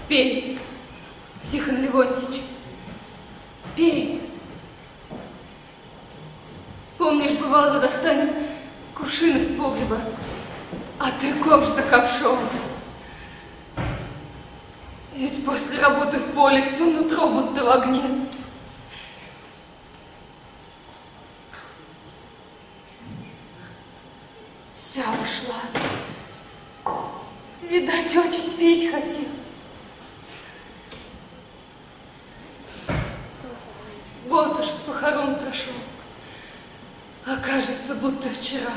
Пей, Тихон Левонтьич, пей. Помнишь, бывало, достанем кувшин из погреба, а ты ковш за ковшом. Ведь после работы в поле все нутро будто в огне. Вся ушла. Видать, очень пить хотел. Год уж с похорон прошел, а кажется, будто вчера.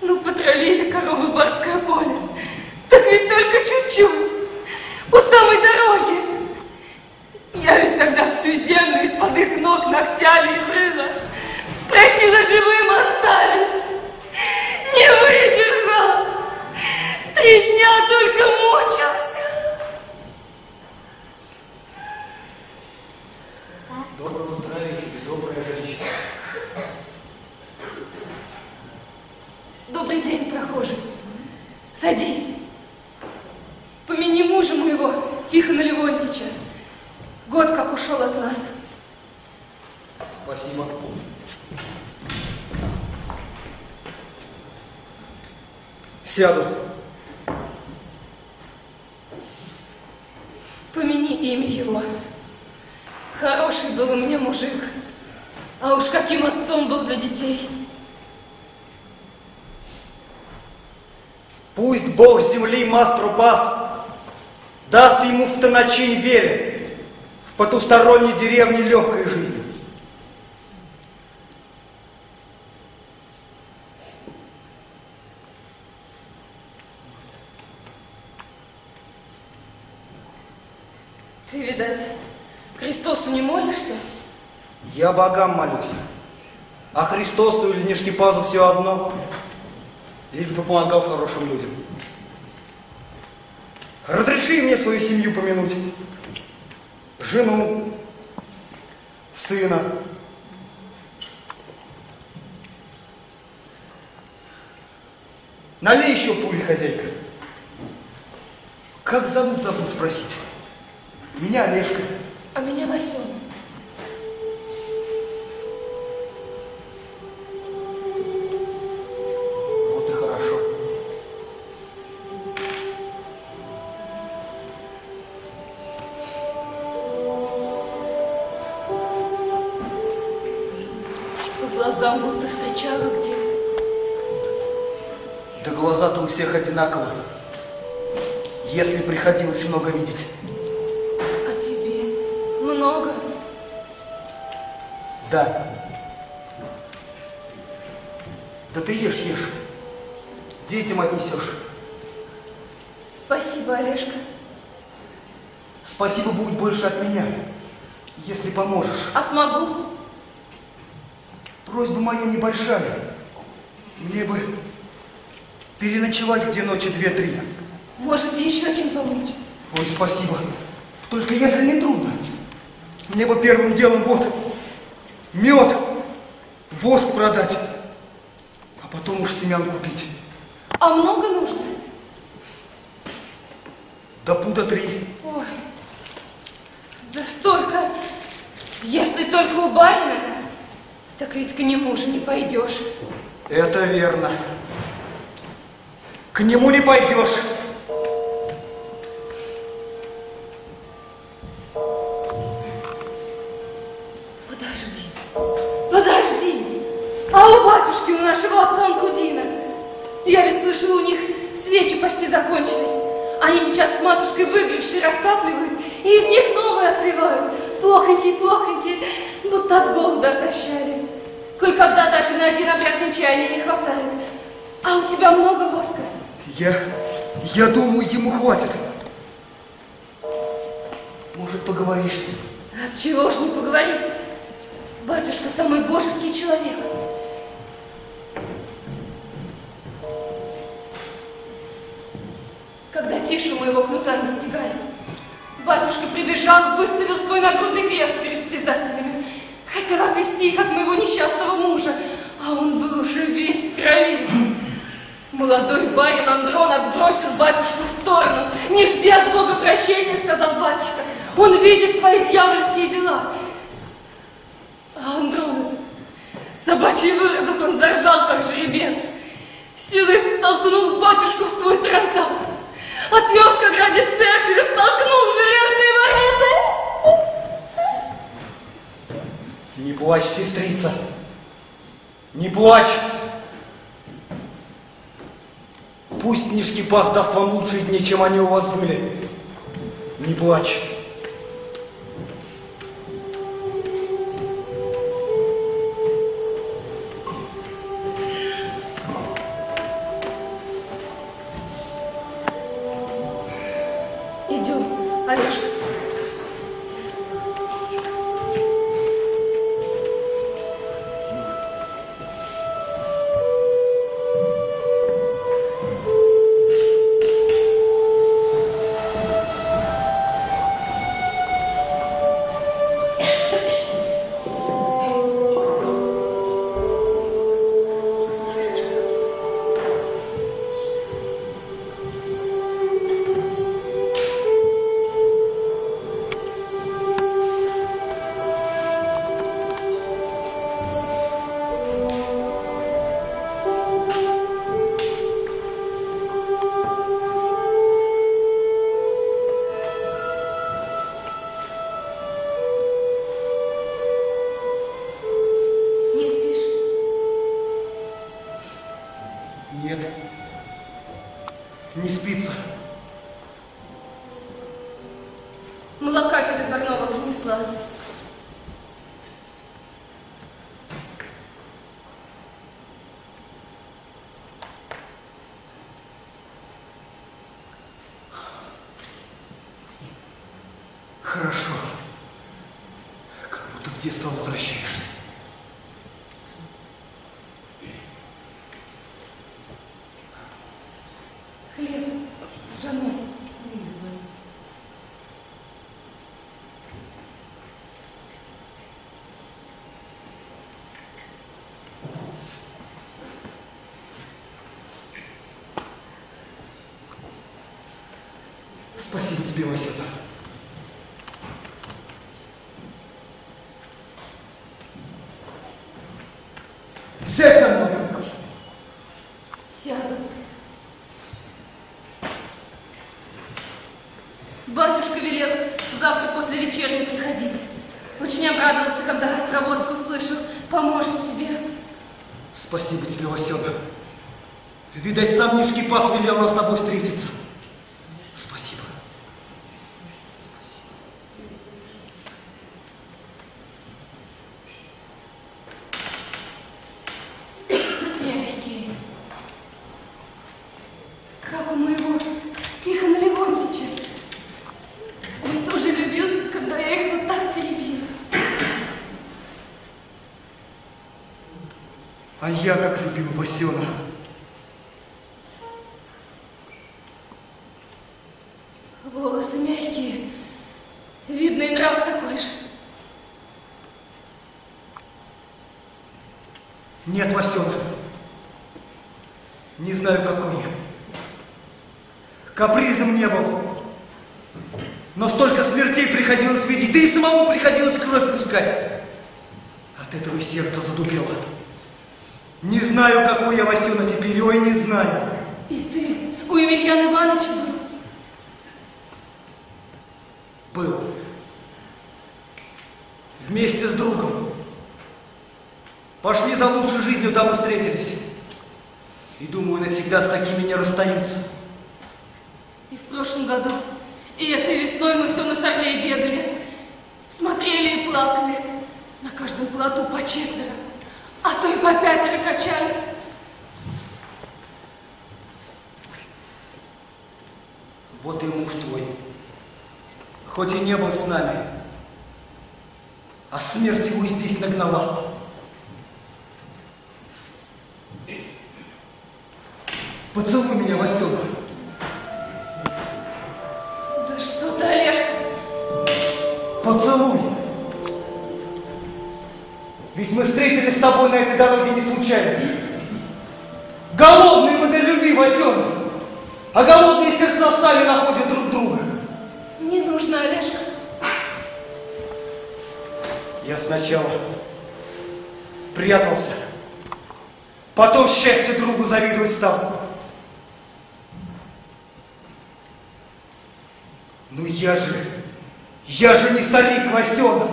Ну, потравили коровы барское поле, так ведь только чуть-чуть, у самой дороги. Я ведь тогда всю землю из-под их ног ногтями изрыла, просила живым оставить. Не выдержал, 3 дня только мучился. Доброго здравия тебе, добрая женщина. Добрый день, прохожий. Садись. Помяни мужа моего, Тихона Левонтьича. Год как ушел от нас. Спасибо. Сяду. Помяни имя его. Хороший был у меня мужик, а уж каким отцом был для детей. Пусть Бог земли мастру пас даст ему в тоначин веле, в потусторонней деревне легкой жизни. Ты, видать, Христосу не молишься? Я богам молюсь, а Христосу или Нишкипазу все одно, лишь бы помогал хорошим людям. Разреши мне свою семью помянуть, жену, сына. Налей еще пули, хозяйка. Как зовут, забыл спросить. Меня Олежка. А меня Васён. Вот и хорошо. По глазам будто встречала где. Да глаза-то у всех одинаковы, если приходилось много видеть. А тебе много? Да. Да ты ешь, ешь. Детям отнесешь. Спасибо, Олежка. Спасибо будет больше от меня, если поможешь. А смогу? Просьба моя небольшая. Мне бы переночевать где ночи 2-3. Может, еще чем помочь? Ой, спасибо. Только если не трудно. Мне бы первым делом вот мед, воск продать, а потом уж семян купить. А много нужно? Да пуда 3. Ой, да столько. Если только у барина, так ведь к нему же не пойдешь. Это верно. К нему не пойдешь. Подожди, подожди. А у батюшки, у нашего отца Анкудина, я ведь слышала, у них свечи почти закончились. Они сейчас с матушкой выгребшие растапливают, и из них новые отливают. Плохонькие, будто от голода отощали. Кое-когда даже на один обряд венчания не хватает. А у тебя много воска? Я думаю, ему хватит. Может, поговоришь с ним? Отчего ж не поговорить? Батюшка самый божеский человек. Когда Тишу моего кнутами стегали, батюшка прибежал, выставил свой нагрудный крест перед стязателями. Хотел отвести их от моего несчастного мужа, а он был уже весь в крови. Молодой барин Андрон отбросил батюшку в сторону. «Не жди от Бога прощения», — сказал батюшка. «Он видит твои дьявольские дела». А Андрон этот, собачий выродок, он заржал, как жеребец. Силой втолкнул батюшку в свой тарантас. Отвез к ограде церкви, втолкнул в железные ворота. Не плачь, сестрица. Не плачь. Пусть книжки пас даст вам лучшие дни, чем они у вас были. Не плачь. Идем, Олежка. Нет, не спится. Молока тебе парного принесла. Хорошо. Как будто в детство возвращаешься. Хлеб с женой. Спасибо тебе, Василий. Сядь со мной! Сяду. Батюшка велел завтра после вечерни приходить. Очень обрадовался, когда про воск услышал. Поможет тебе. Спасибо тебе, Василий. Видать, сам Нишкипас велел нам с тобой встретиться. Спасибо. Мягкий. Как у моего Тихона Левонтича. Он тоже любил, когда я их вот так теребила. А я как любил Васена. Волосы мягкие. Видно, и нрав такой же. Нет, Васена. Не знаю, какой я. Капризным не был. Но столько смертей приходилось видеть, да и самому приходилось кровь пускать. От этого и сердце задубело. Не знаю, какой я, Васена, теперь, ой, не знаю. И ты у Емельяна Ивановича был? Был. Вместе с другом. Пошли за лучшей жизнью, там и встретились. И думаю, навсегда с такими не расстаются. И в прошлом году, и этой весной мы все на Сорлей бегали. Смотрели и плакали. На каждом плоту по 4, а то и по 5 качались. Вот и муж твой. Хоть и не был с нами, а смерть его и здесь нагнала. Поцелуй меня, Васена. Да что ты, Олежка? Поцелуй. Ведь мы встретились с тобой на этой дороге не случайно. Голодные мы для любви, Васена. А голодные сердца сами находят друг друга. Не нужно, Олежка. Я сначала прятался, потом счастье другу завидовать стал. Ну я же не старик, Васена.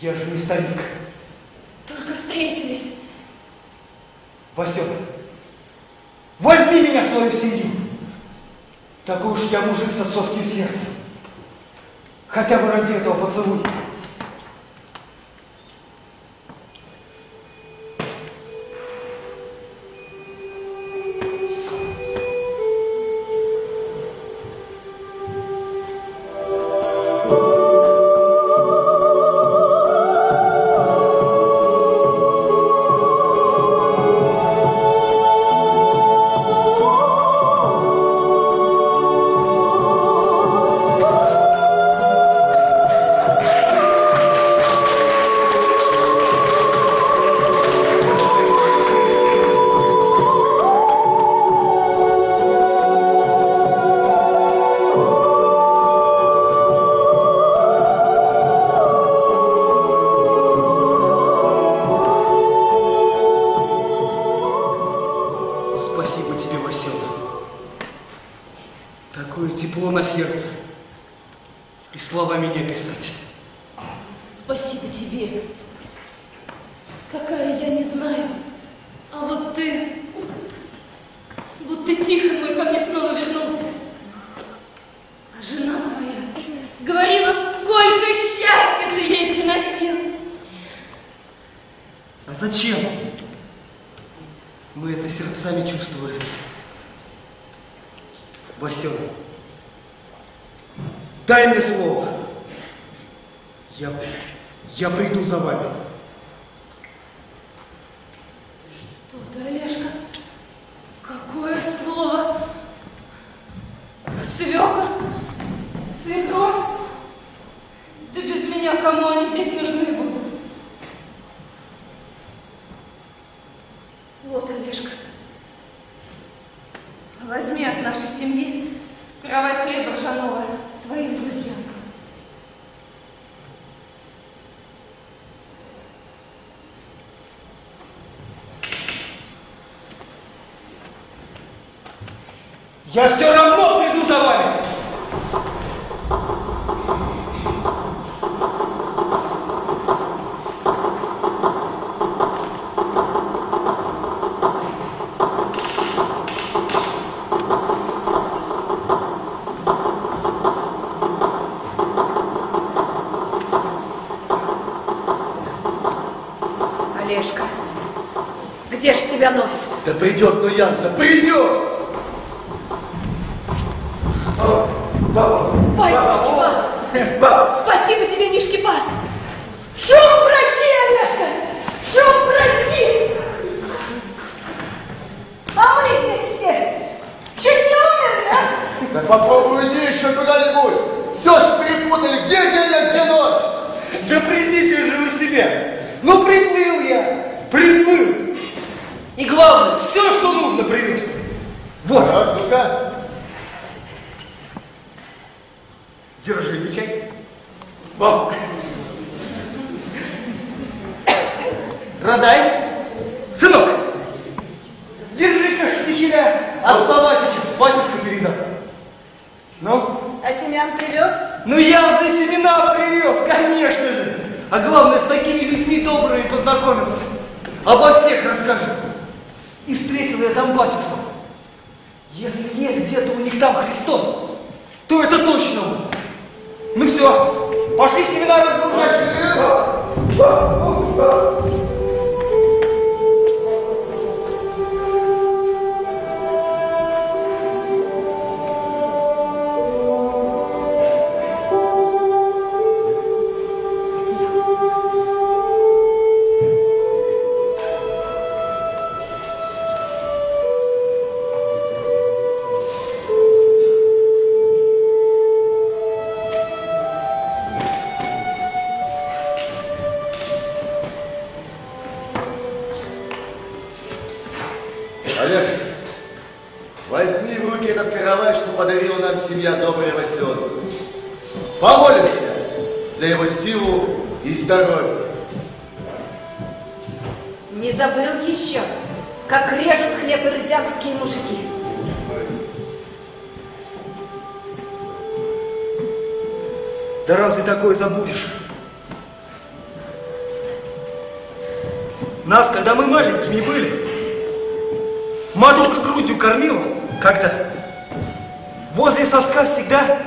Я же не старик. Только встретились. Васена, возьми меня в свою семью. Такой уж я мужик с отцовским сердцем. Хотя бы ради этого поцелуй. Такое тепло на сердце. И словами не описать. Спасибо тебе. Какая, я не знаю. А вот ты... Будто Тихон мой ко мне снова вернулся. А жена твоя говорила, сколько счастья ты ей приносил. А зачем? Мы это сердцами чувствовали. Васена, дай мне слово. Я приду за вами. Что ты, Олежка? Какое слово? Свекор? Свекровь? Да без меня кому они здесь нужны будут? Вот, Олежка, возьми от нашей семьи каравай хлеба ржаного твоим друзьям. Я все равно приду за вами. Где ж тебя носит? Да придет, ну Янца, придет! Ой, Нишкипас! Спасибо тебе, Нишкипас! Шум браки, Олежка! Шум браки! А мы здесь все чуть не умерли, а? Да попробуй не еще куда-нибудь! Все ж перепутали, где день, а где ночь? Да придите же вы в себя! Ну приплыл я! Приплыл! И главное, все, что нужно, привез. Вот. Так, ну-ка. Держи, Нечай. Радай. Сынок, держи-ка штихеля от Салатича, батюшка передал. Ну? А семян привез? Ну я за семена привез, конечно же. А главное, с такими людьми добрыми познакомился. Обо всех расскажу. И встретил я там батюшку. Если есть где-то у них там Христос, то это точно он. Ну все, пошли семена разгружать. Олежка, возьми в руки этот каравай, что подарила нам семья доброго сёда. Помолимся за его силу и здоровье. Не забыл еще, как режут хлеб ирзянские мужики. Да разве такое забудешь? Нас, когда мы маленькими были, матушка грудью кормила как-то. Возле соска всегда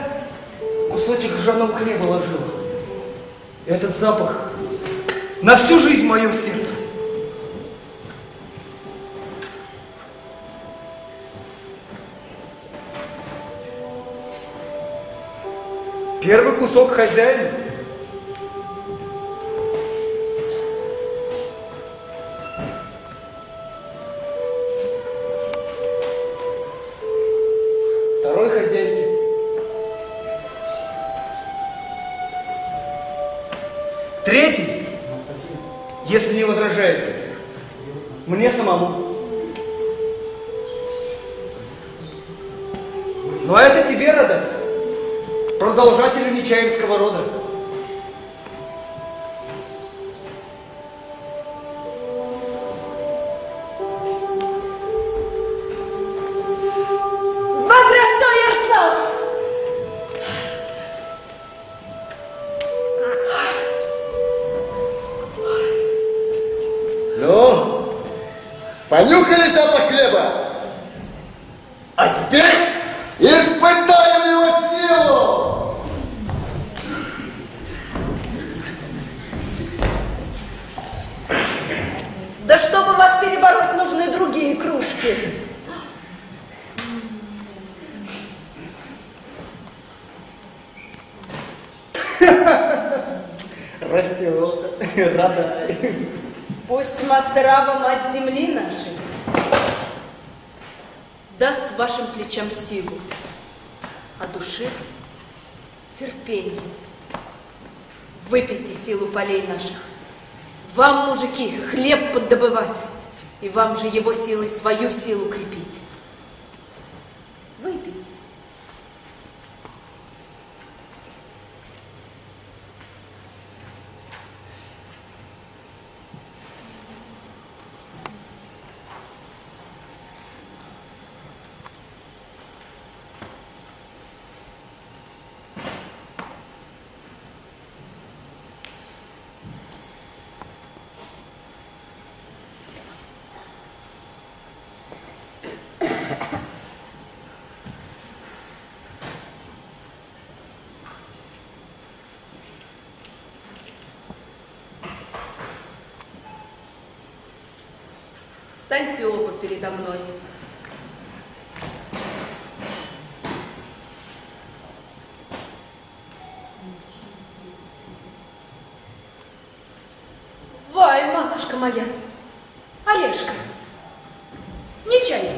кусочек ржаного хлеба ложила. Этот запах на всю жизнь в моем сердце. Первый кусок хозяина. Второй хозяйки. Третий, если не возражаете, мне самому. Ну а это тебе, Рада, продолжателю Нечаевского рода. Ну, понюхали запах хлеба? А теперь испытаем его силу! Да чтобы вас перебороть, нужны другие кружки. Растет, Радай. Пусть Мастерава, мать земли нашей, даст вашим плечам силу, а душе терпение. Выпейте силу полей наших. Вам, мужики, хлеб поддобывать, и вам же его силой свою силу крепить. Выпейте. Встаньте оба передо мной. Вай, матушка моя, Олежка, не чай,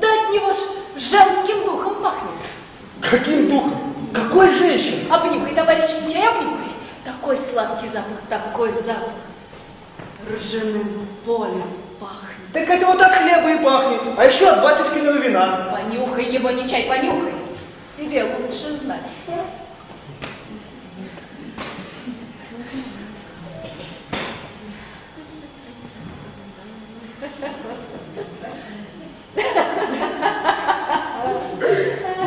да от него ж женским духом пахнет. Каким духом? Какой женщиной? Обнюхай, товарищ, чай обнюхай. Такой сладкий запах, такой запах. Ржаным полем пахнет. Так это вот от хлеба и пахнет. А еще от батюшкиного вина. Понюхай его, не чай, понюхай. Тебе лучше знать.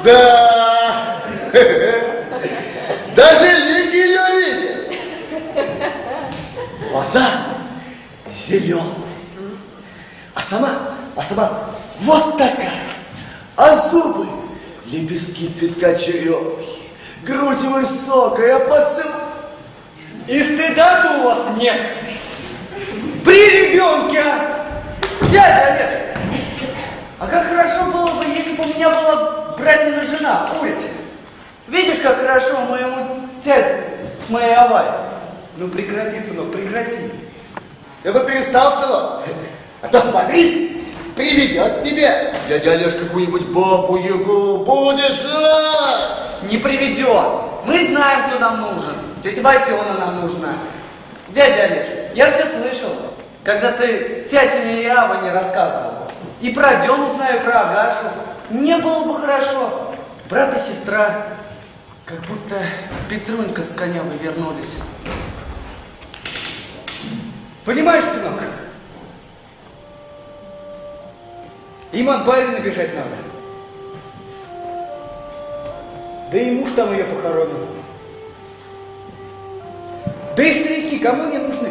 Да! Даже лик ее видит. Глаза зеленые. А сама вот такая. А зубы лепестки цветка черемухи. Грудь высокая, поцелуй. И стыда-то у вас нет. При ребенке. Дядя Олег, а как хорошо было бы, если бы у меня была братнина жена, Улечка. Видишь, как хорошо моему тяде с моей аварией. Ну прекрати, сынок, прекрати. Я бы перестал, сынок. А то смотри, приведет тебе дядя Олеж какую-нибудь бабу-ягу. Будешь ждать. Не приведет. Мы знаем, кто нам нужен. Тетя Васена нам нужна. Дядя Олеж, я все слышал, когда ты тете мне и Аване рассказывал. И про Дему знаю, и про Агашу. Мне было бы хорошо. Брат и сестра, как будто Петрунька с коня бы вернулись. Понимаешь, сынок? Им от барина бежать надо. Да и муж там ее похоронил. Да и старики кому не нужны?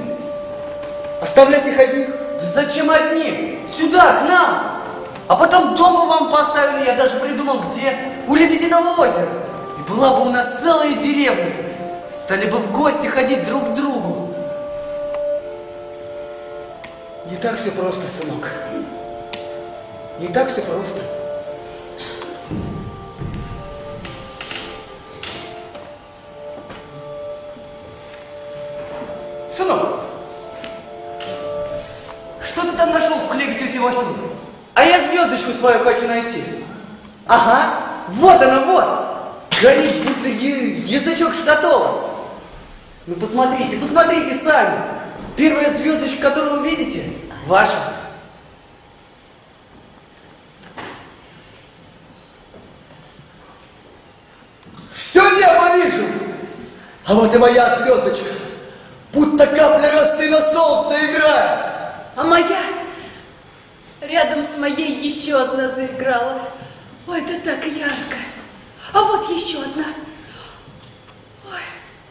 Оставлять их одних? Да зачем одни? Сюда, к нам! А потом дома вам поставили, я даже придумал где. У Лебединого озера. И была бы у нас целая деревня. Стали бы в гости ходить друг к другу. Не так все просто, сынок. Не так все просто. Сынок, что ты там нашел в хлебе тети Василы? А я звездочку свою хочу найти. Ага, вот она, вот. Горит, будто язычок штатова. Ну посмотрите, посмотрите сами. Первая звездочка, которую вы видите, ваша. Все небо вижу. А вот и моя звездочка. Будто капля росы на солнце играет. А моя рядом с моей еще одна заиграла. Ой, да так ярко. А вот еще одна. Ой,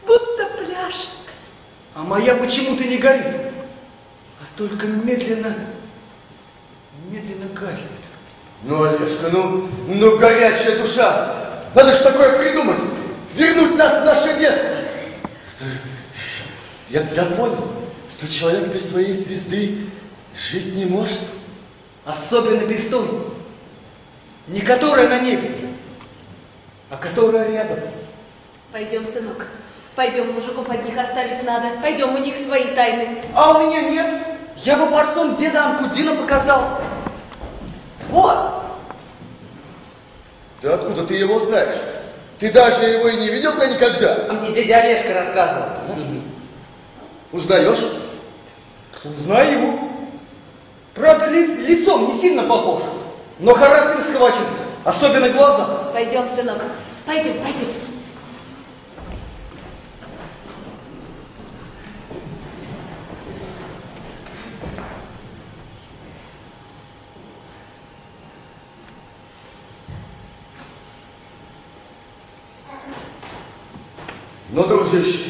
будто пляшет. А моя почему-то не горит, а только медленно, медленно гаснет. Ну, Олежка, ну горячая душа. Надо ж такое придумать. Вернуть нас в наше детство. Я понял, что человек без своей звезды жить не может. Особенно без той, не которая на небе, а которая рядом. Пойдем, сынок. Пойдем, мужиков одних оставить надо. Пойдем, у них свои тайны. А у меня нет. Я бы парсон деда Анкудина показал. Вот. Да откуда ты его знаешь? Ты даже его и не видел-то никогда. А мне дядя Олежка рассказывал. Узнаешь? Узнаю. Правда, лицом не сильно похож, но характер схвачен, особенно глаза. Пойдем, сынок. Пойдем, пойдем. Ну, дружище,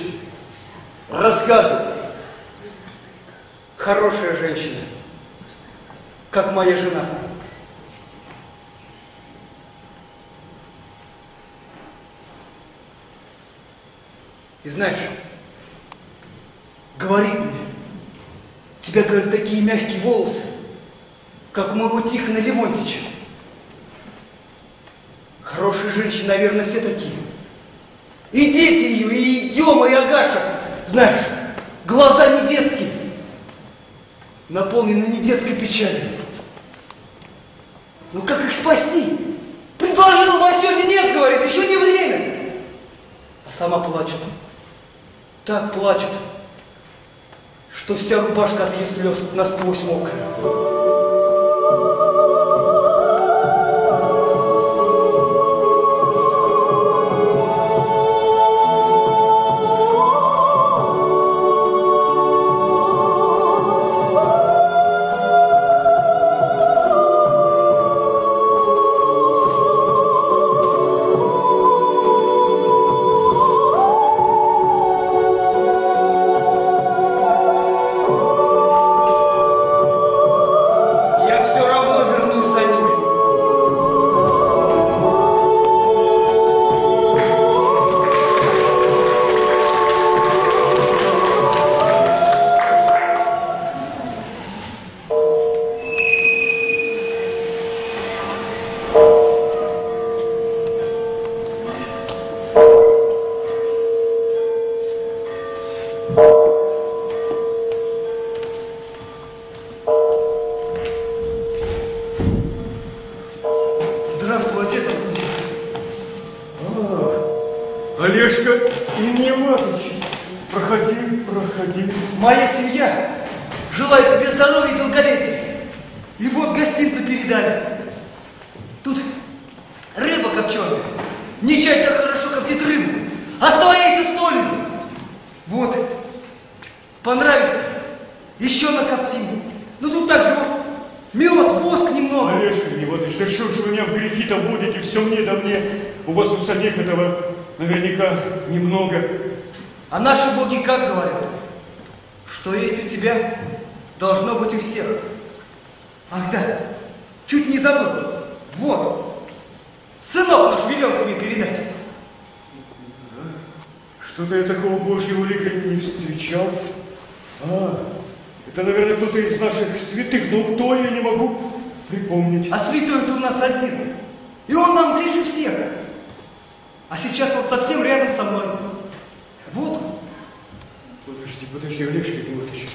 рассказывай. Хорошая женщина, как моя жена. И знаешь, говорит мне, у тебя, говорит, такие мягкие волосы, как у моего Тихона Левонтича. Хорошие женщины, наверное, все такие. И дети ее, и Дема, и Агаша. Знаешь, глаза не детские, наполнены не детской печалью. Ну как их спасти? Предложил Васёне, нет, говорит, еще не время. А сама плачет. Так плачет, что вся рубашка от ее слез насквозь мокрая. Здравствуй, отец Аркадий. Олежка и Неватыч, проходи, проходи. Моя семья желает тебе здоровья и долголетия. И вот гостинцы передали. Тут рыба копченая. Не чай так хорошо коптит рыбу, а с твоей-то солью. Вот, понравится, еще накоптим. Ну тут также вот мед, воск немного. Олежка и Неватыч, да что ж вы меня в грехи-то вводите, все мне да мне. У вас у самих этого наверняка немного. А наши боги как говорят? Что есть у тебя, должно быть у всех. Ах да, чуть не забыл. Вот, сынок наш велел тебе передать. Что-то я такого божьего лика не встречал. Это, наверное, кто-то из наших святых, но кто, я не могу припомнить. А святой-то у нас один, и он нам ближе всех. А сейчас он совсем рядом со мной. Вот он. Подожди, Олежка Неватыч.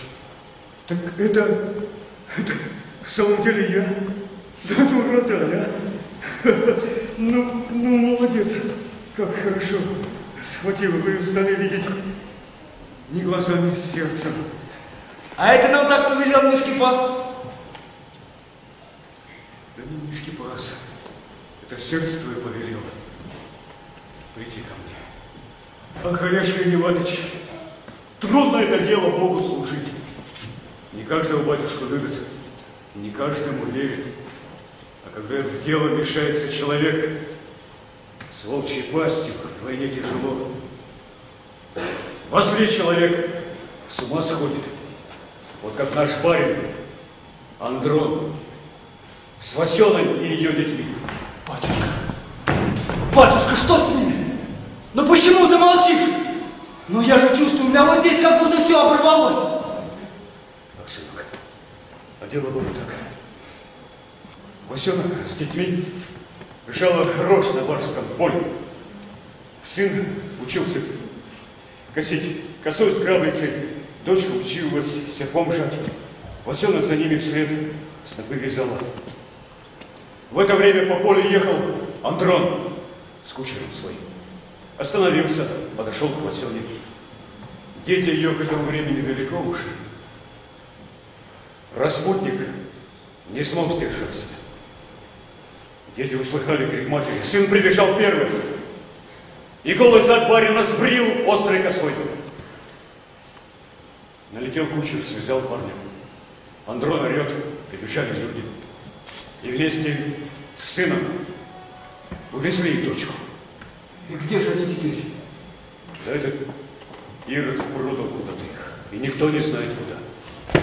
Так это в самом деле я? Да дурота, а? Ну, молодец. Как хорошо схватил, вы стали видеть не глазами, а сердцем. А это нам так повелел Нишкипас. Да не Нишкипас. Это сердце твое повелело. Приди ко мне. Ах, Олежка Неватыч, трудно это дело Богу служить. Не каждого батюшку любит, не каждому верит. А когда в дело мешается человек, с волчьей пастью вдвойне тяжело. Во зле человек с ума сходит. Вот как наш барин Андрон с Васеной и ее детьми. Батюшка, что с ними? Ну почему ты молчишь? Ну я же чувствую, у меня вот здесь как будто все оборвалось. Ах, сынок, а дело было так. Васена с детьми решала рожь на барском поле. Сын учился косить косой с граблицей, дочка училась серпом жать. Васена за ними вслед снопы вязала. В это время по полю ехал Андрон с кучером своим. Остановился, подошел к Васене. Дети ее к этому времени далеко ушли. Распутник не смог сдержать себя. Дети услыхали крик матери. Сын прибежал первым. И голый зад барина сбрил острой косой. Налетел кучер, связал парня. Андрон орет, прибежали люди. И вместе с сыном увезли их дочку. И где же они теперь? Да этот Ирод продал куда-то их. И никто не знает куда.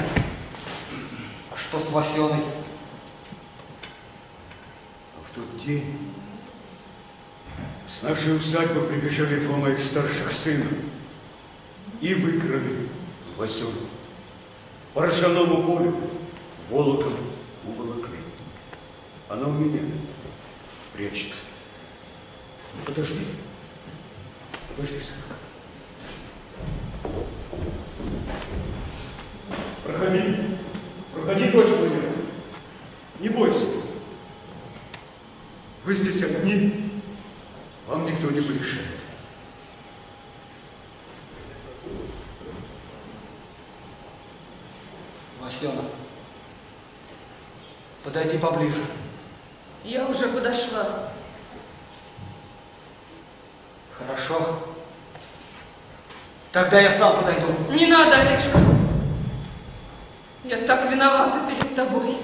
А что с Васеной? А в тот день с нашей усадьбы прибежали два моих старших сына и выкрали Васену. По ржаному полю волоком уволокли. Она у меня прячется. Подожди. Подожди, сынок. Проходи. Проходи, дочь моя. Не бойся. Вы здесь одни. Вам никто не помешает. Васёна, подойди поближе. Я уже подошла. Хорошо. Тогда я сам подойду. Не надо, Олежка. Я так виновата перед тобой.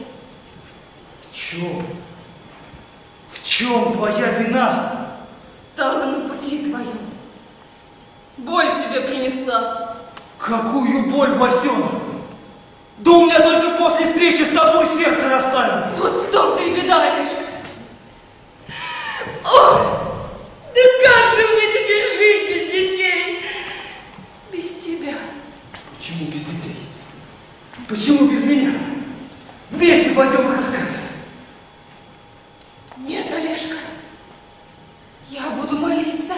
В чем? В чем твоя вина? Стала на пути твоем. Боль тебе принесла. Какую боль, Васёна? Да у меня только после встречи с тобой сердце растаяло. Вот в том-то и беда, Олежка. Ох, да как же мне теперь жить без детей? Без тебя. Почему без детей? Почему без меня? Вместе пойдем их искать. Нет, Олежка. Я буду молиться.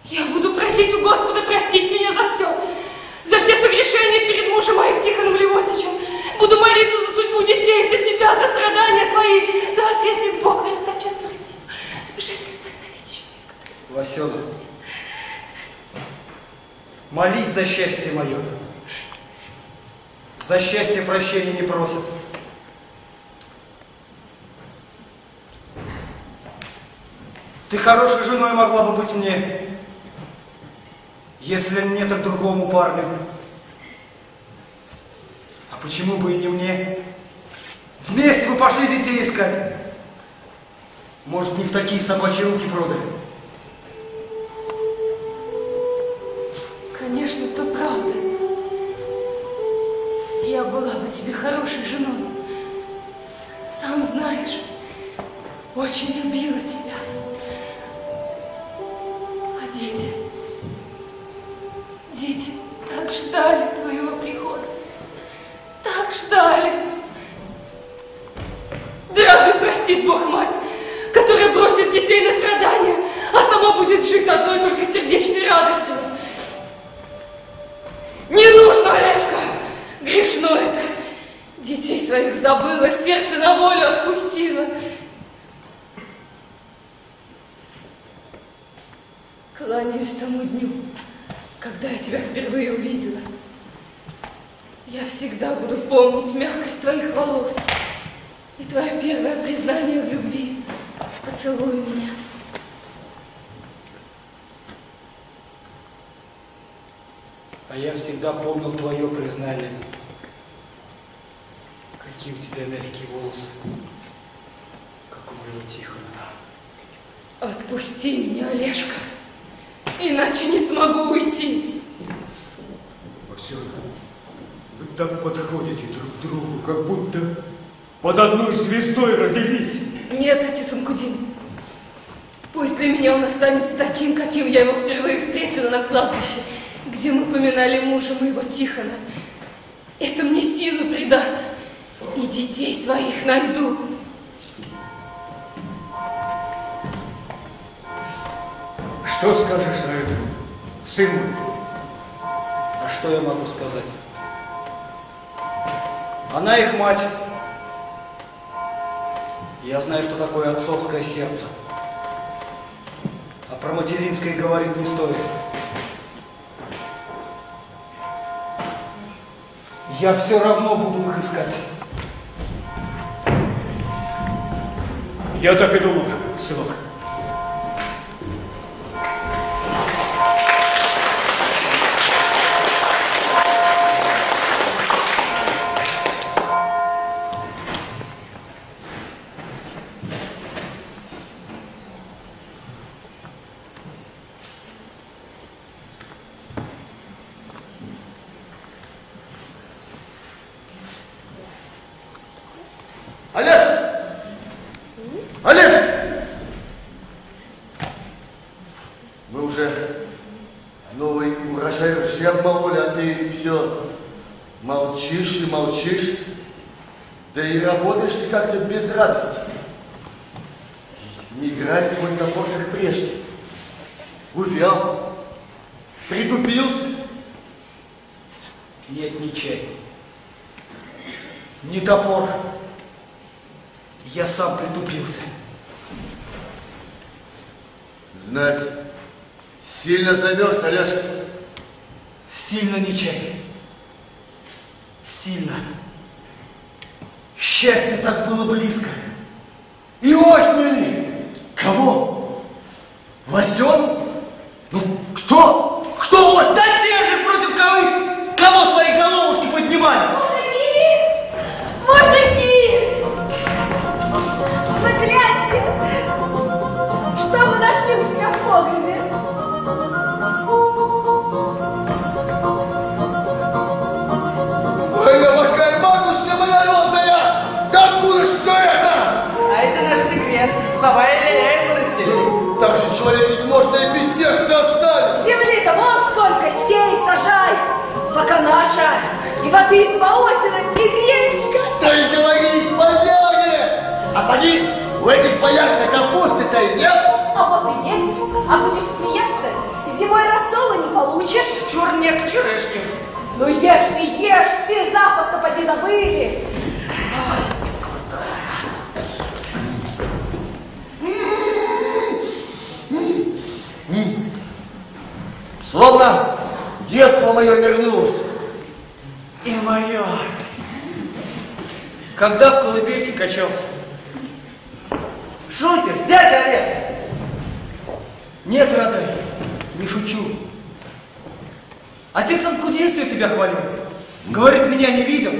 Я буду просить у Господа простить меня за все. За все согрешения перед мужем моим Тихоном Леонтьевичем. Буду молиться за судьбу детей, за тебя, за страдания твои. Да воскреснет Бог и расточатся Россию. Забежать лица на вечную. Васёна, молись за счастье мое. За счастье прощения не просят. Ты хорошей женой могла бы быть мне. Если не, так другому парню. А почему бы и не мне? Вместе бы пошли детей искать. Может, не в такие собачьи руки продали. Конечно, то правда. Я была бы тебе хорошей женой. Сам знаешь, очень любила тебя. А дети... Дети так ждали твоего прихода. Так ждали. Да разве простит Бог мать, которая бросит детей на страдания, а сама будет жить одной только сердечной радостью? Не нужно, Олежка! Грешно это. Детей своих забыла, сердце на волю отпустила. Кланяюсь тому дню, когда я тебя впервые увидела. Я всегда буду помнить мягкость твоих волос и твое первое признание в любви. Поцелуй меня. А я всегда помнил твое признание. Какие у тебя мягкие волосы, как у моего Тихона. Отпусти меня, Олежка, иначе не смогу уйти. Васёна, вы так подходите друг к другу, как будто под одной звездой родились. Нет, отец Анкудин, пусть для меня он останется таким, каким я его впервые встретила на кладбище, где мы поминали мужа моего Тихона. Это мне силы придаст, и детей своих найду. Что скажешь на это, сын мой? А что я могу сказать? Она их мать. Я знаю, что такое отцовское сердце. А про материнское говорить не стоит. Я все равно буду их искать. Я так и думал, сынок. Мы уже новый урожай ржи обмололи, а ты все молчишь и молчишь. Да и работаешь ты как-то без радости. Не играет твой топор, как прежде. Увял, притупился. Нет, не чай. Не топор. Я сам притупился. Знать, сильно замерз, Алешка. Сильно не чай. Сильно. Счастье так было близко. И отняли. Кого? Лосен? Ну, кто? Кто вот? Да те же против кого свои головушки поднимали. Мужики! Мужики! Вы гляньте, что мы нашли у себя в погребе. Ой, какая матушка моя родная! Да откуда ж все это? А это наш секрет. Сова и ля-ля вырастили. Так же человек ведь можно и без сердца оставить. Земли-то вон сколько, сей, сажай, пока наша, и воды два озера, и речка. Что и говорить, бояре! А поди, у этих бояр-то капусты-то и нет. А вот и есть, а будешь смеяться, зимой рассола не получишь. Чурнек черешки. Ну ешьте, запах-то поди забыли. Словно детство мое вернулось. И мое. Когда в колыбельке качался? Шутишь, дядя Олег? Нет, родай, не шучу. Отец Анкудействие тебя хвалил. Говорит, меня не видел.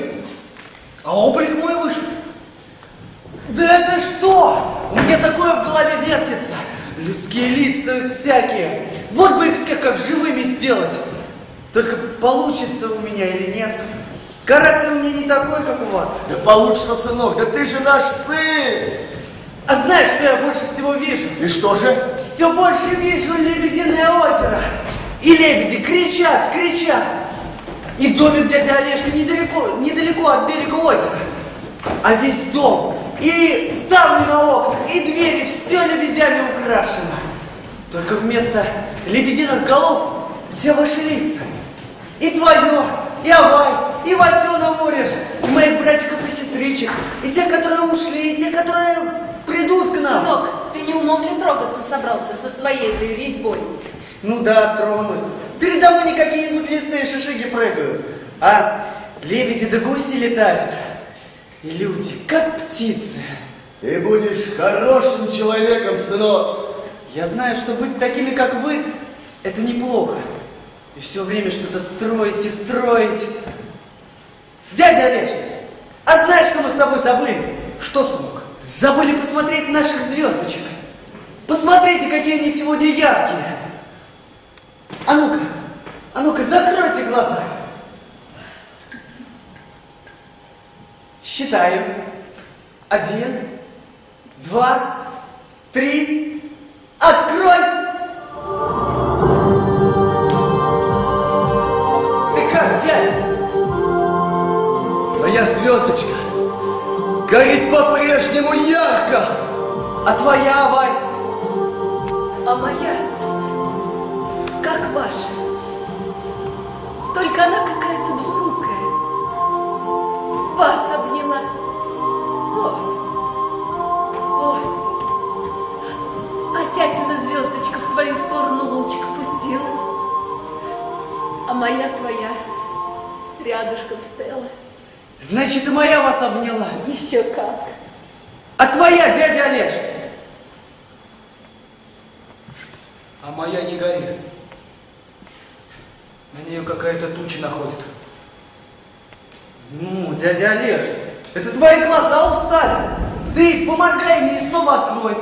А облик мой вышел. Да это что? У меня такое в голове вертится. Людские лица всякие. Вот бы их всех как живыми сделать. Только получится у меня или нет. Характер у меня не такой, как у вас. Да получится, сынок, да ты же наш сын. А знаешь, что я больше всего вижу? И что же? Все больше вижу Лебединое озеро. И лебеди кричат, кричат. И домик дяди Олежка недалеко от берега озера. А весь дом, и ставни на окнах, и двери, все лебедями украшено. Только вместо лебединых голов все ваши лица. И твое, и Авай, и Васена Вориш, и моих братиков и сестричек, и те, которые ушли, и те, которые придут к нам. Сынок, ты не умом ли трогаться собрался со своей этой резьбой? Ну да, тронусь. Передо мной не какие-нибудь лесные шишиги прыгают, а лебеди да гуси летают. И люди, как птицы. Ты будешь хорошим человеком, сынок. Я знаю, что быть такими, как вы, это неплохо. И все время что-то строить и строить. Дядя Олеж, а знаешь, что мы с тобой забыли? Что, сынок? Забыли посмотреть наших звездочек. Посмотрите, какие они сегодня яркие. А ну-ка, закройте глаза. Считаю. 1, 2, 3. Открой! Ты как, дядя? Моя звездочка горит по-прежнему ярко. А твоя, Авай? А моя, как ваша, только она какая-то двурукая. Вас обняла. Вот. А тятина звездочка в твою сторону лучик пустила. А моя твоя рядышком стояла. Значит, и моя вас обняла. Еще как. А твоя, дядя Олеж? А моя не горит. На нее какая-то туча находит. Ну, дядя Олеж, это твои глаза устали. Ты помогай мне и снова открой.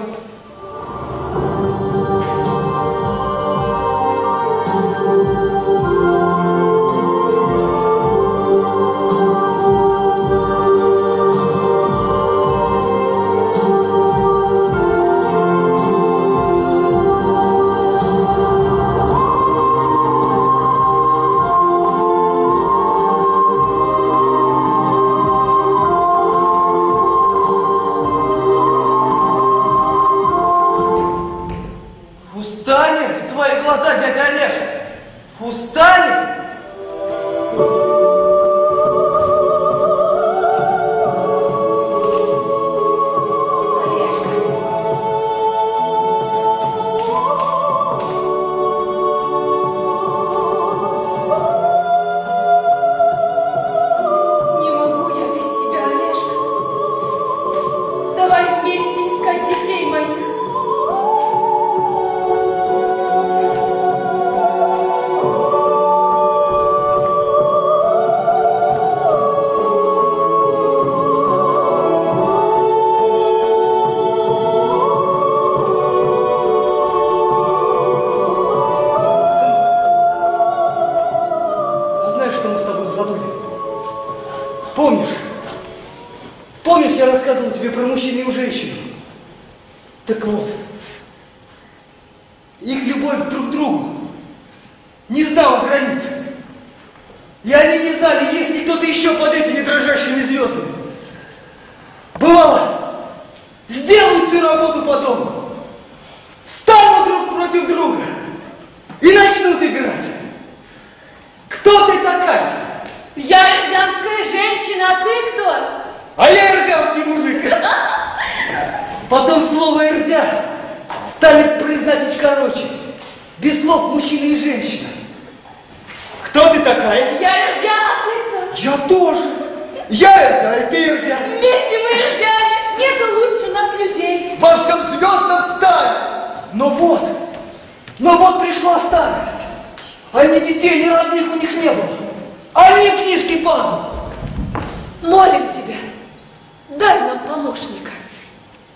Давай вместе искать детей моих. Помнишь, я рассказывал тебе про мужчину и женщину? Так вот, их любовь друг к другу не знала границ. И они не знали, есть ли кто-то еще под этими дрожащими звездами. Бывало, сделают всю работу по дому, встанут друг против друга и начнут играть. Кто ты такая? Я эрзянская женщина, а ты кто? А я эрзянский мужик. Потом слово «эрзя» стали произносить короче. Без слов мужчина и женщина. Кто ты такая? Я эрзя, а ты кто? Я тоже. Я эрзя, и ты эрзя. Вместе мы эрзяне. Нету лучше нас людей. Во всем звездном стане. Но вот пришла старость. А ни детей, ни родных у них не было. А ни книжки пазл. Молим тебя, дай нам помощника.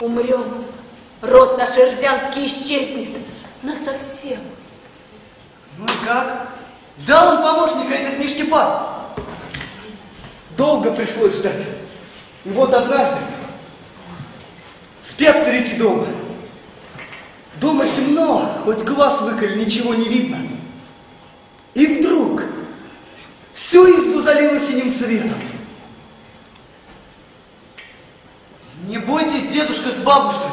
Умрем, род наш эрзянский исчезнет насовсем. Ну и как? Дал он помощника этой книжки паз. Долго пришлось ждать. И вот однажды спят старики дома. Дома темно, хоть глаз выколи, ничего не видно. И вдруг всю избу залило синим цветом. Не бойтесь, дедушка с бабушкой.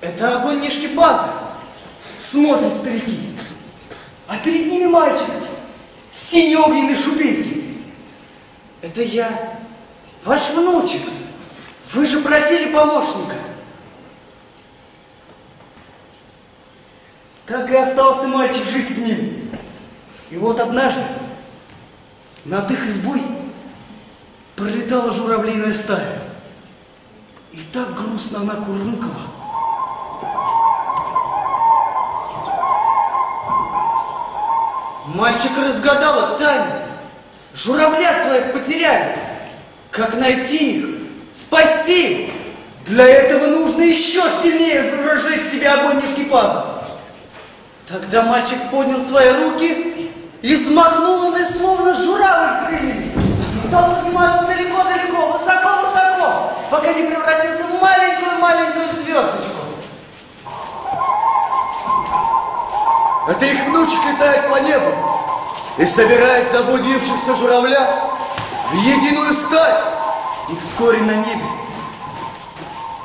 Это огонь Нишкипаза. Смотрят старики, а перед ними мальчик в синей огненной шубейке. Это я, ваш внучек. Вы же просили помощника. Так и остался мальчик жить с ним. И вот однажды над их избой пролетала журавлиная стая. И так грустно она курлыкала. Мальчик разгадал их тайну. Журавлят своих потеряли. Как найти их? Спасти? Для этого нужно еще сильнее разжечь себе огонь Нишкипаза. Тогда мальчик поднял свои руки и взмахнул ими, словно журавль крыльями. Стал подниматься далеко-далеко, высоко-высоко, пока не превратился в маленькую-маленькую звездочку. Это их внучек летает по небу и собирает заблудившихся журавлят в единую стаю. И вскоре на небе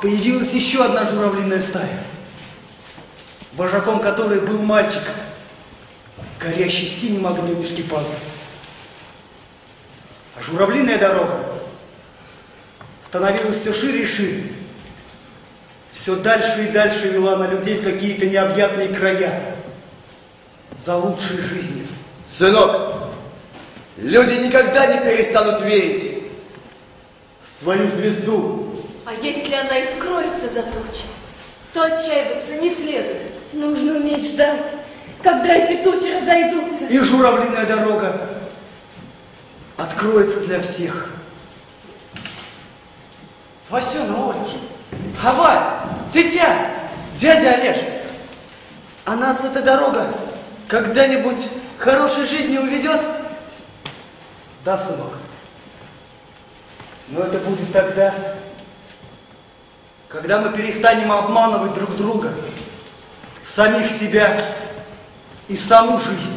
появилась еще одна журавлиная стая, вожаком которой был мальчик, горящий синим огнем Нишкипаза. А журавлиная дорога становилась все шире и шире, все дальше и дальше вела на людей в какие-то необъятные края за лучшей жизнью. Сынок, люди никогда не перестанут верить в свою звезду. А если она и скроется за тучи, то отчаиваться не следует. Нужно уметь ждать, когда эти тучи разойдутся. И журавлиная дорога откроется для всех. Васюна, Олеж, Авай, тетя, дядя Олеж, а нас эта дорога когда-нибудь хорошей жизни уведет? Да, сынок. Но это будет тогда, когда мы перестанем обманывать друг друга, самих себя и саму жизнь.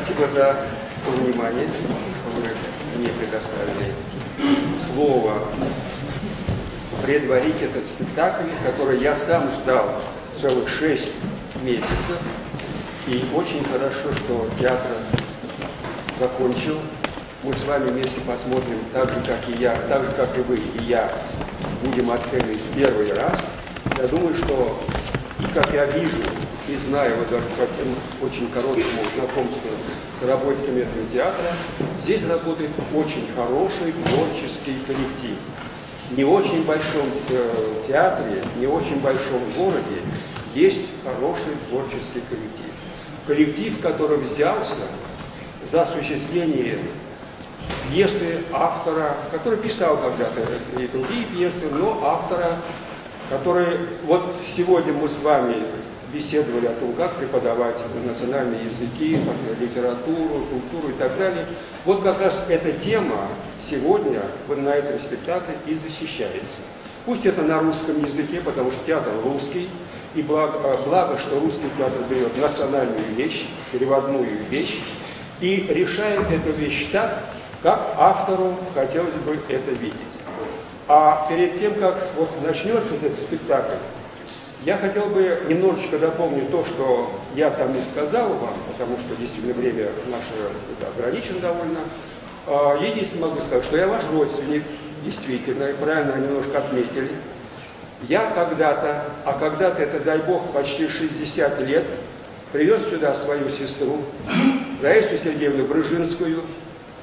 Спасибо за внимание, что вы мне предоставили слово предварить этот спектакль, который я сам ждал целых 6 месяцев. И очень хорошо, что театр закончил. Мы с вами вместе посмотрим, так же, как и я, так же, как и вы, и я, будем оценивать первый раз. Я думаю, что, и как я вижу, и знаю, вот даже по тем очень короткому знакомству с работниками этого театра, здесь работает очень хороший творческий коллектив. Не в очень большом театре, не в очень большом городе есть хороший творческий коллектив. Коллектив, который взялся за осуществление пьесы автора, который писал когда-то и другие пьесы, но автора, который... Вот сегодня мы с вами беседовали о том, как преподавать национальные языки, литературу, культуру и так далее. Вот как раз эта тема сегодня на этом спектакле и защищается. Пусть это на русском языке, потому что театр русский, и благо, что русский театр берет национальную вещь, переводную вещь, и решает эту вещь так, как автору хотелось бы это видеть. А перед тем, как вот начнется этот спектакль, я хотел бы немножечко дополнить то, что я там не сказал вам, потому что действительно время наше ограничено довольно. Единственное могу сказать, что я ваш родственник, действительно, и правильно немножко отметили. Я когда-то, а когда-то это, дай бог, почти 60 лет, привез сюда свою сестру, Раису Сергеевну Брыжинскую,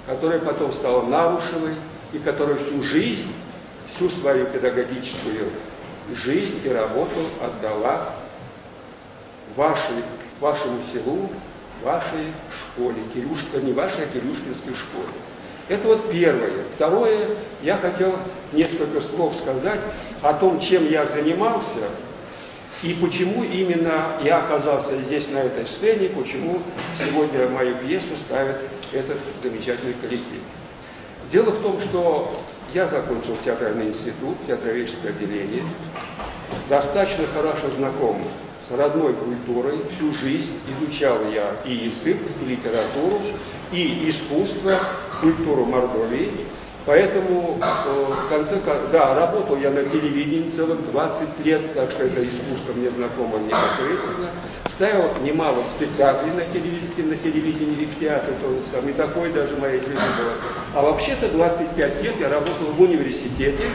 которая потом стала Нарушевой, и которая всю жизнь, всю свою педагогическую жизнь и работу отдала вашему селу, вашей школе, не вашей, а Кирюшкинской школе. Это вот первое. Второе, я хотел несколько слов сказать о том, чем я занимался, и почему именно я оказался здесь, на этой сцене, почему сегодня мою пьесу ставит этот замечательный коллектив. Дело в том, что я закончил театральный институт, театроведческое отделение, достаточно хорошо знаком с родной культурой, всю жизнь изучал я и язык, и литературу, и искусство, культуру Мордовии. Поэтому, в конце концов, да, работал я на телевидении целых 20 лет, так что это искусство мне знакомо непосредственно. Ставил немало спектаклей на телевидении и в театре, то же самое, и такое даже в моей жизни было. А вообще-то 25 лет я работал в университете,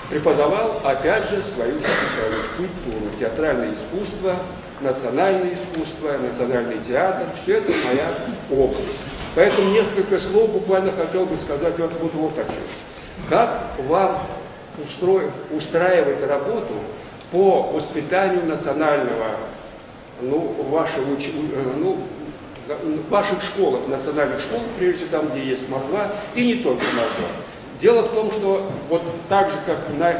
преподавал, опять же, свою специальность – культуру, театральное искусство, национальное искусство, национальный театр. Все это моя область. Поэтому несколько слов буквально хотел бы сказать вот о чем. Как вам устраивать работу по воспитанию национального, в ваших школах, национальных школах, прежде там, где есть Мордва, и не только Мордва. Дело в том, что вот так же, как на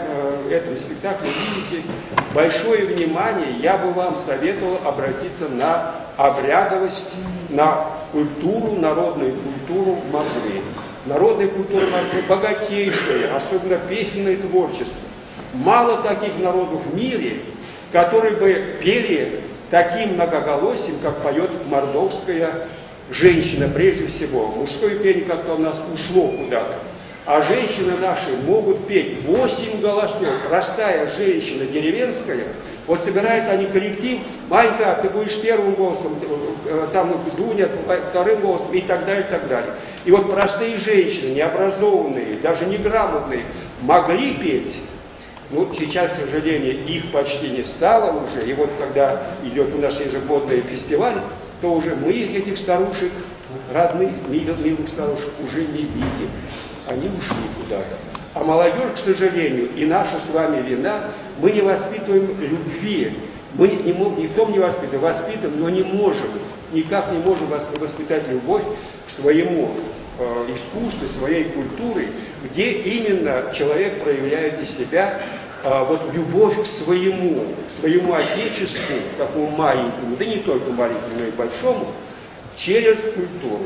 этом спектакле, видите, большое внимание я бы вам советовал обратиться на обрядовость, на культуру, народную культуру Мордвы. Народная культура Мордвы богатейшая, особенно песенное творчество. Мало таких народов в мире, которые бы пели таким многоголосием, как поет мордовская женщина, прежде всего. Мужское пение как-то у нас ушло куда-то. А женщины наши могут петь 8 голосов. Простая женщина деревенская, вот собирают они коллектив, Манька, ты будешь первым голосом, там Дуня вторым голосом и так далее, и так далее. И вот простые женщины, необразованные, даже неграмотные, могли петь. Ну, сейчас, к сожалению, их почти не стало уже. И вот когда идет у нас ежегодный фестиваль, то уже мы этих старушек, родных, милых старушек, уже не видим. Они ушли куда-то. А молодежь, к сожалению, и наша с вами вина, мы не воспитываем любви. Мы не в том не воспитываем, но не можем, никак не можем воспитать любовь к своему искусству, своей культуре, где именно человек проявляет из себя вот любовь к своему отечеству, такому маленькому, да не только маленькому, но и большому, через культуру.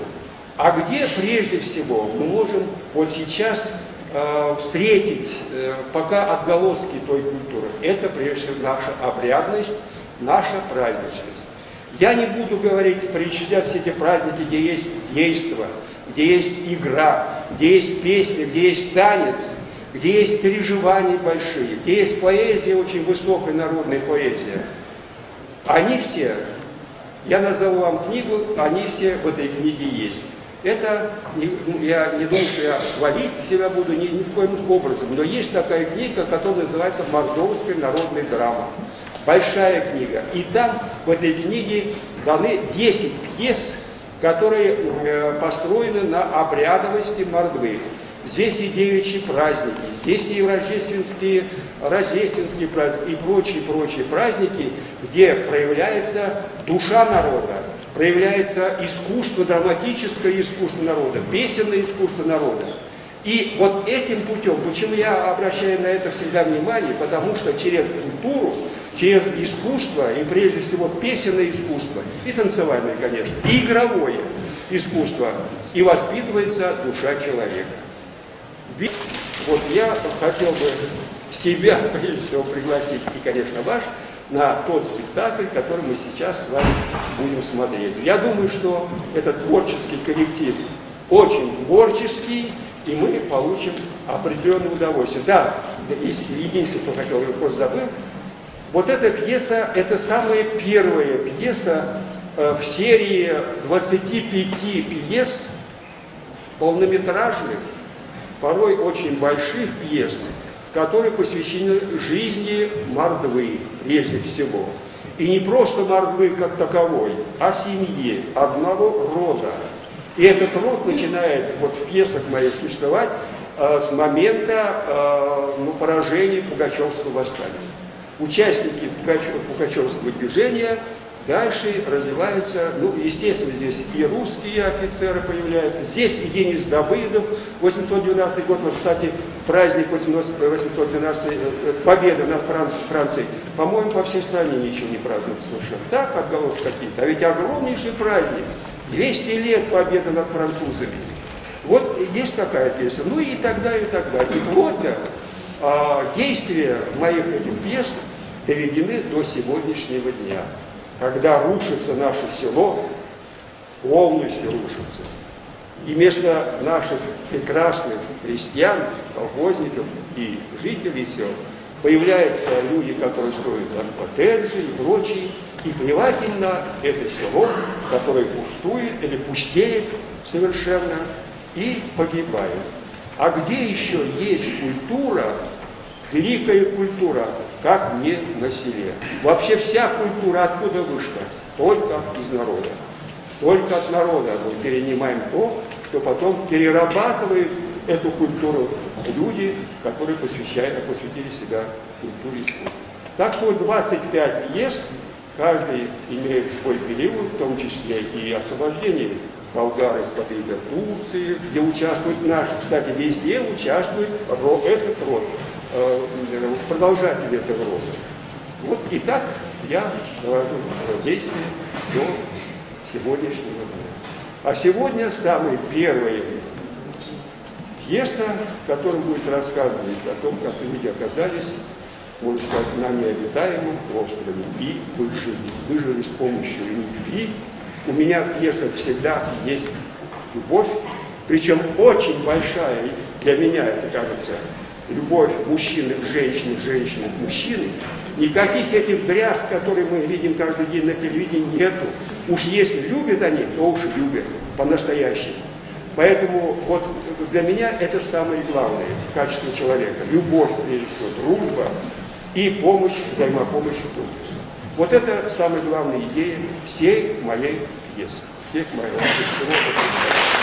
А где прежде всего мы можем вот сейчас встретить пока отголоски той культуры? Это прежде всего наша обрядность, наша праздничность. Я не буду говорить, перечислять все эти праздники, где есть действо, где есть игра, где есть песня, где есть танец, где есть переживания большие, где есть поэзия, очень высокая народная поэзия. Они все, я назову вам книгу, они все в этой книге есть. Это, я не думаю, что я хвалить себя буду ни в коем образом, но есть такая книга, которая называется «Мордовская народная драма». Большая книга. И там, в этой книге, даны 10 пьес, которые построены на обрядовости Мордвы. Здесь и девичьи праздники, здесь и рождественские праздники, и прочие праздники, где проявляется душа народа, проявляется искусство, драматическое искусство народа, песенное искусство народа. И вот этим путем, почему я обращаю на это всегда внимание, потому что через культуру, через искусство, и прежде всего песенное искусство, и танцевальное, конечно, и игровое искусство, и воспитывается душа человека. Вот я хотел бы себя, прежде всего, пригласить, и, конечно, вас, на тот спектакль, который мы сейчас с вами будем смотреть. Я думаю, что этот творческий коллектив очень творческий, и мы получим определенное удовольствие. Да, единственное, что хотел, я просто забыл, вот эта пьеса, это самая первая пьеса в серии 25 пьес, полнометражных, порой очень больших пьес, которые посвящены жизни Мордвы, прежде всего. И не просто Мордвы как таковой, а семье одного рода. И этот род начинает вот в пьесах моих существовать с момента поражения Пугачевского восстания. Участники Пугачевского движения дальше развиваются, естественно, здесь и русские офицеры появляются, здесь и Денис Давыдов, 812 год, кстати, праздник 812, победа над Францией, по-моему, по всей стране ничего не празднуют совершенно, так, отголоски какие-то, а ведь огромнейший праздник, 200 лет победы над французами. Вот есть такая песня, и так далее, и так далее. И вот действия моих этих пьес доведены до сегодняшнего дня, когда рушится наше село, полностью рушится. И вместо наших прекрасных крестьян, колхозников и жителей сел появляются люди, которые строят коттеджи и прочие, и плевать им на это село, которое пустует или пустеет совершенно и погибает. А где еще есть культура, великая культура, как не на селе? Вообще вся культура откуда вышла? Только из народа. Только от народа мы перенимаем то, что потом перерабатывают эту культуру люди, которые посвятили себя культуре искусства. Так что вот 25 пьес, каждый имеет свой период, в том числе и освобождение болгар из-под ига Турции, где участвует наши, кстати, везде участвует этот род, продолжатели этого рода. Вот и так я довожу действие до сегодняшнего дня. А сегодня самая первая пьеса, в которой будет рассказываться о том, как люди оказались, можно сказать, на необитаемом острове и выжили с помощью любви. У меня в пьесах всегда есть любовь, причем очень большая, для меня это кажется, любовь мужчины к женщине, женщины к мужчине. Никаких этих дрязг, которые мы видим каждый день на телевидении, нету. Уж если любят они, то уж любят по-настоящему. Поэтому вот для меня это самое главное в качестве человека. Любовь, прежде всего, дружба и помощь, взаимопомощь тут. Вот это самая главная идея всей моей пьесы, всех моих всего этого.